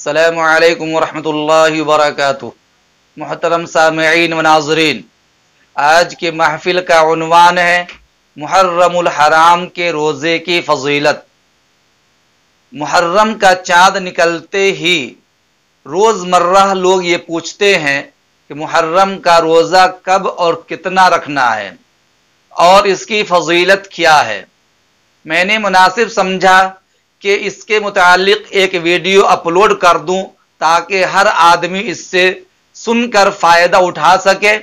السلام علیکم ورحمۃ اللہ وبرکاتہ۔ محترم سامعین و ناظرین، آج کے محفل کا عنوان ہے محرم الحرام کے روزے کی فضیلت۔ محرم کا چاند نکلتے ہی روز مرہ لوگ یہ پوچھتے ہیں کہ محرم کا روزہ کب اور کتنا رکھنا ہے اور اس کی فضیلت کیا ہے۔ میں نے مناسب سمجھا کہ اس کے متعلق ایک ویڈیو اپلوڈ کر دوں تاکہ ہر آدمی اس سے سن کر فائدہ اٹھا سکے۔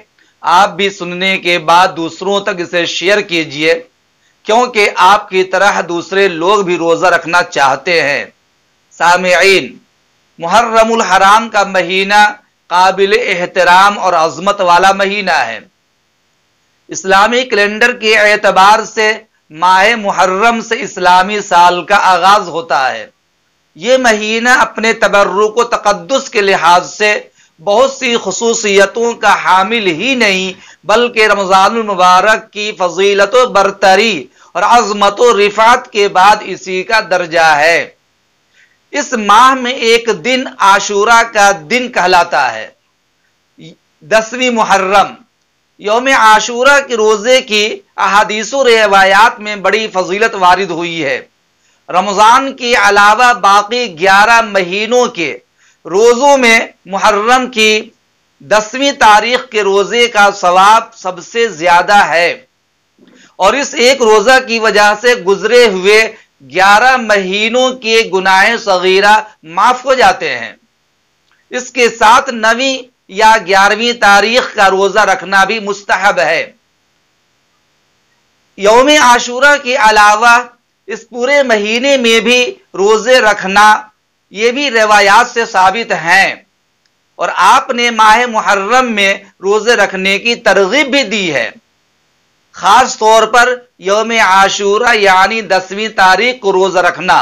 آپ بھی سننے کے بعد دوسروں تک اسے شیئر کیجئے، کیونکہ آپ کی طرح دوسرے لوگ بھی روزہ رکھنا چاہتے ہیں۔ سامعین، محرم الحرام کا مہینہ قابل احترام اور عظمت والا مہینہ ہے۔ اسلامی کیلنڈر کے اعتبار سے ماہ محرم سے اسلامی سال کا آغاز ہوتا ہے۔ یہ مہینہ اپنے تبرک و تقدس کے لحاظ سے بہت سی خصوصیتوں کا حامل ہی نہیں بلکہ رمضان المبارک کی فضیلت و برتری اور عظمت و رفعت کے بعد اسی کا درجہ ہے۔ اس ماہ میں ایک دن عاشورہ کا دن کہلاتا ہے۔ 10ویں محرم یوم عاشورہ کے روزے کی احادیث و روایات میں بڑی فضیلت وارد ہوئی ہے۔ رمضان کے علاوہ باقی 11 مہینوں کے روزوں میں محرم کی 10ویں تاریخ کے روزے کا ثواب سب سے زیادہ ہے، اور اس ایک روزہ کی وجہ سے گزرے ہوئے 11 مہینوں کے گناہ صغیرہ معاف ہو جاتے ہیں۔ اس کے ساتھ 9ویں یا 11ویں تاریخ کا روزہ رکھنا بھی مستحب ہے۔ یوم عاشورہ کے علاوہ اس پورے مہینے میں بھی روزے رکھنا یہ بھی روایات سے ثابت ہیں، اور آپ نے ماہ محرم میں روزے رکھنے کی ترغیب بھی دی ہے، خاص طور پر یوم عاشورہ یعنی 10ویں تاریخ کو روزہ رکھنا۔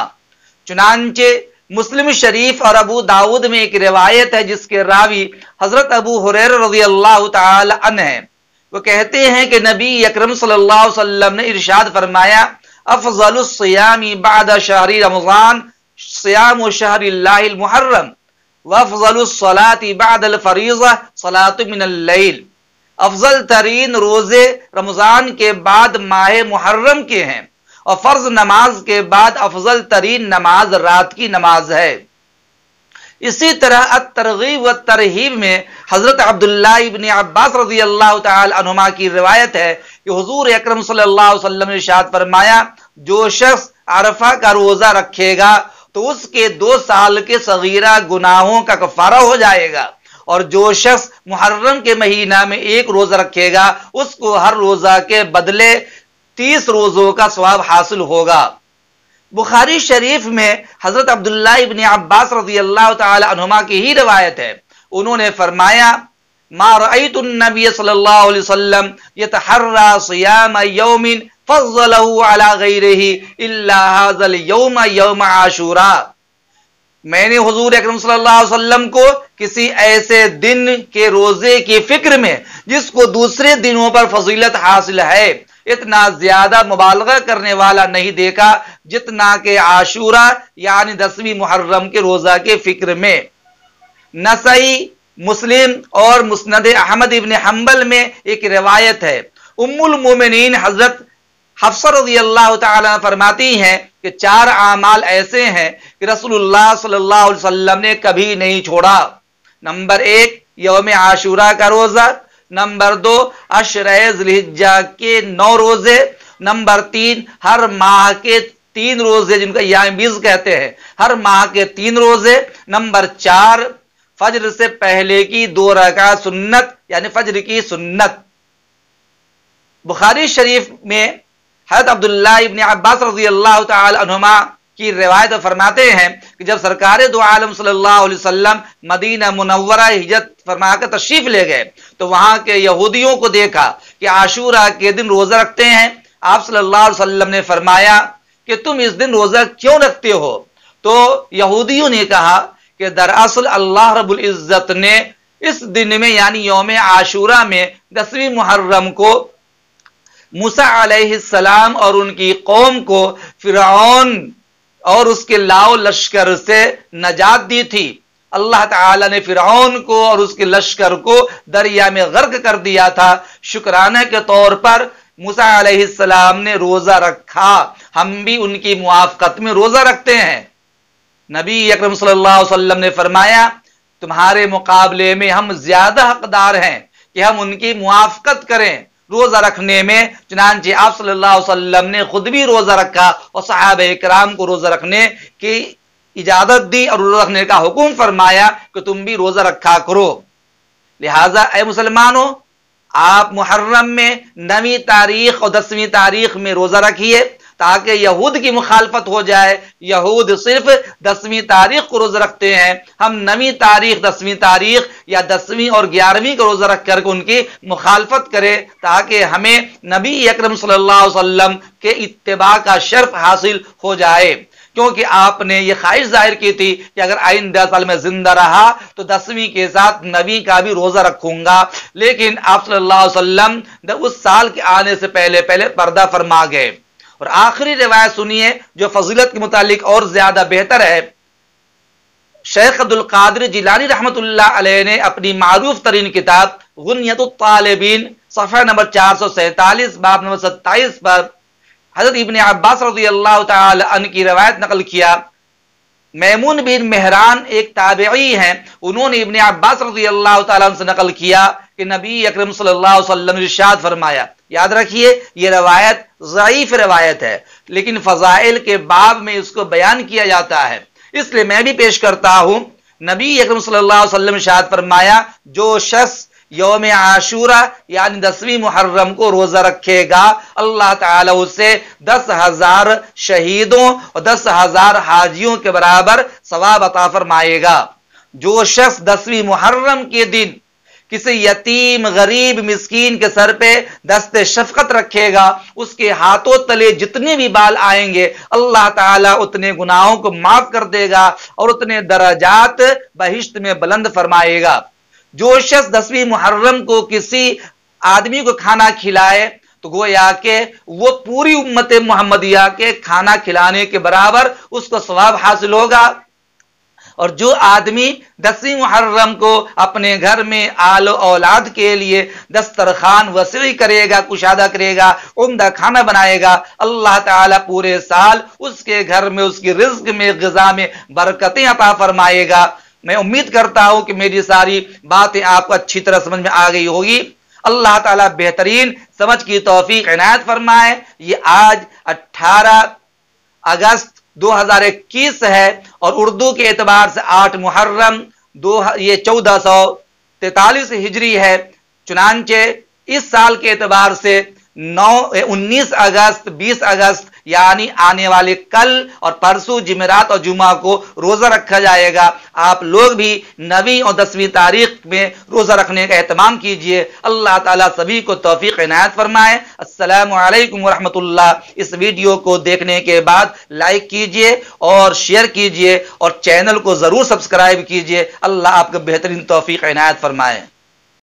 چنانچہ مسلم شریف اور ابو داود میں ایک روایت ہے جس کے راوی حضرت ابو ہریرہ رضی اللہ تعالی عنہ ہیں۔ وہ کہتے ہیں کہ نبی اکرم صلی اللہ علیہ وسلم نے ارشاد فرمایا، افضل الصیام بعد شہر رمضان صیام شہر اللہ المحرم، وافضل الصلاة بعد الفریضہ صلاة من اللیل۔ افضل ترین روزے رمضان کے بعد ماہ محرم کے ہیں، اور فرض نماز کے بعد افضل ترین نماز رات کی نماز ہے۔ اسی طرح الترغیب والترہیب میں حضرت عبداللہ ابن عباس رضی اللہ تعالی عنہما کی روایت ہے کہ حضور اکرم صلی اللہ علیہ وسلم نے ارشاد فرمایا، جو شخص عرفہ کا روزہ رکھے گا تو اس کے 2 سال کے صغیرہ گناہوں کا کفارہ ہو جائے گا، اور جو شخص محرم کے مہینہ میں 1 روزہ رکھے گا اس کو ہر روزہ کے بدلے 30 روزوں کا ثواب حاصل ہوگا۔ بخاری شریف میں حضرت عبداللہ ابن عباس رضی اللہ تعالی عنہما کی ہی روایت ہے، انہوں نے فرمایا، ما رأیت النبی صلی اللہ علیہ وسلم یتحرى صیام یوم فضلہ علی غیرہ الا ھذا اليوم یوم عاشوراء۔ میں نے حضور اکرم صلی اللہ علیہ وسلم کو کسی ایسے دن کے روزے کی فکر میں جس کو دوسرے دنوں پر فضیلت حاصل ہے اتنا زیادہ مبالغہ کرنے والا نہیں دیکھا جتنا کہ عاشورہ یعنی 10ویں محرم کے روزہ کے فکر میں۔ نسائی، مسلم اور مسند احمد ابن حنبل میں ایک روایت ہے، ام المومنین حضرت حفصہ رضی اللہ تعالیٰ فرماتی ہیں کہ 4 اعمال ایسے ہیں کہ رسول اللہ صلی اللہ علیہ وسلم نے کبھی نہیں چھوڑا۔ نمبر 1 یوم عاشورہ کا روزہ، نمبر 2 عشرہ ذی الحجہ کے 9 روزے، نمبر 3 ہر ماہ کے 3 روزے جن کا یوم بیض کہتے ہیں، ہر ماہ کے 3 روزے، نمبر 4 فجر سے پہلے کی 2 رکعت سنت یعنی فجر کی سنت۔ بخاری شریف میں حضرت عبداللہ ابن عباس رضی اللہ تعالی عنہما کی روایت فرماتے ہیں کہ جب سرکار دو عالم صلی اللہ علیہ وسلم مدینہ منورہ ہجرت فرما کر تشریف لے گئے تو وہاں کے یہودیوں کو دیکھا کہ عاشورہ کے دن روزہ رکھتے ہیں۔ آپ صلی اللہ علیہ وسلم نے فرمایا کہ تم اس دن روزہ کیوں رکھتے ہو؟ تو یہودیوں نے کہا کہ دراصل اللہ رب العزت نے اس دن میں یعنی یوم عاشورہ میں 10ویں محرم کو موسیٰ علیہ السلام اور ان کی قوم کو فرعون اور اس کے لاؤ لشکر سے نجات دی تھی، اللہ تعالی نے فرعون کو اور اس کے لشکر کو دریا میں غرق کر دیا تھا، شکرانے کے طور پر موسیٰ علیہ السلام نے روزہ رکھا۔ ہم بھی ان کی موافقت میں روزہ رکھتے ہیں۔ نبی اکرم صلی اللہ علیہ وسلم نے فرمایا تمہارے مقابلے میں ہم زیادہ حقدار ہیں کہ ہم ان کی موافقت کریں روزہ رکھنے میں، چنانچہ آپ صلی اللہ علیہ وسلم نے خود بھی روزہ رکھا اور صحابہ کرام کو روزہ رکھنے کی اجازت دی اور روزہ رکھنے کا حکم فرمایا کہ تم بھی روزہ رکھا کرو۔ لہٰذا اے مسلمانوں، آپ محرم میں 9ویں تاریخ اور 10ویں تاریخ میں روزہ رکھیے تاکہ یہود کی مخالفت ہو جائے۔ یہود صرف 10ویں تاریخ کو روزہ رکھتے ہیں، ہم 9ویں تاریخ 10ویں تاریخ یا 10ویں اور 11ویں کو روزہ رکھ کر ان کی مخالفت کرے تاکہ ہمیں نبی اکرم صلی اللہ علیہ وسلم کے اتباع کا شرف حاصل ہو جائے، کیونکہ آپ نے یہ خواہش ظاہر کی تھی کہ اگر آئندہ سال میں زندہ رہا تو 10ویں کے ساتھ 9ویں کا بھی روزہ رکھوں گا، لیکن آپ صلی اللہ علیہ وسلم اس سال کے آنے سے پہلے پردہ فرما گئے۔ اور آخری روایت سنیے جو فضیلت کے متعلق اور زیادہ بہتر ہے۔ شیخ عبد القادر جیلانی رحمت اللہ علیہ نے اپنی معروف ترین کتاب غنیۃ الطالبین صفحہ نمبر 447 باب نمبر 27 پر حضرت ابن عباس رضی اللہ تعالی عنہ کی روایت نقل کیا۔ میمون بن مہران ایک تابعی ہیں، انہوں نے ابن عباس رضی اللہ تعالی عنہ سے نقل کیا کہ نبی اکرم صلی اللہ علیہ وسلم نے ارشاد فرمایا۔ یاد رکھیے یہ روایت ضعیف روایت ہے، لیکن فضائل کے باب میں اس کو بیان کیا جاتا ہے، اس لیے میں بھی پیش کرتا ہوں۔ نبی اکرم صلی اللہ علیہ وسلم ارشاد فرمایا جو شخص یوم عاشورہ یعنی 10ویں محرم کو روزہ رکھے گا، اللہ تعالیٰ اسے 10,000 شہیدوں اور 10,000 حاجیوں کے برابر ثواب عطا فرمائے گا۔ جو شخص 10ویں محرم کے دن کسی یتیم غریب مسکین کے سر پہ دست شفقت رکھے گا، اس کے ہاتھوں تلے جتنے بھی بال آئیں گے اللہ تعالیٰ اتنے گناہوں کو معاف کر دے گا اور اتنے درجات بہشت میں بلند فرمائے گا۔ جو شخص 10ویں محرم کو کسی آدمی کو کھانا کھلائے تو گویا کہ وہ پوری امت محمدیہ کے کھانا کھلانے کے برابر اس کو ثواب حاصل ہوگا۔ اور جو آدمی 10ویں محرم کو اپنے گھر میں آل و اولاد کے لیے دسترخوان وسیع کرے گا، کشادہ کرے گا، عمدہ کھانا بنائے گا، اللہ تعالیٰ پورے سال اس کے گھر میں اس کی رزق میں غذا میں برکتیں عطا فرمائے گا۔ میں امید کرتا ہوں کہ میری ساری باتیں آپ کو اچھی طرح سمجھ میں آ گئی ہوگی۔ اللہ تعالیٰ بہترین سمجھ کی توفیق عنایت فرمائے۔ یہ آج 18 اگست 2021 ہے اور اردو کے اعتبار سے 8 محرم یہ 1443 ہجری ہے، چنانچہ اس سال کے اعتبار سے 19 اگست 20 اگست یعنی آنے والے کل اور پرسوں جمعرات اور جمعہ کو روزہ رکھا جائے گا۔ آپ لوگ بھی 9ویں اور 10ویں تاریخ میں روزہ رکھنے کا اہتمام کیجئے۔ اللہ تعالیٰ سبھی کو توفیق عنایت فرمائے۔ السلام علیکم ورحمۃ اللہ۔ اس ویڈیو کو دیکھنے کے بعد لائک کیجئے اور شیئر کیجئے اور چینل کو ضرور سبسکرائب کیجئے۔ اللہ آپ کو بہترین توفیق عنایت فرمائے۔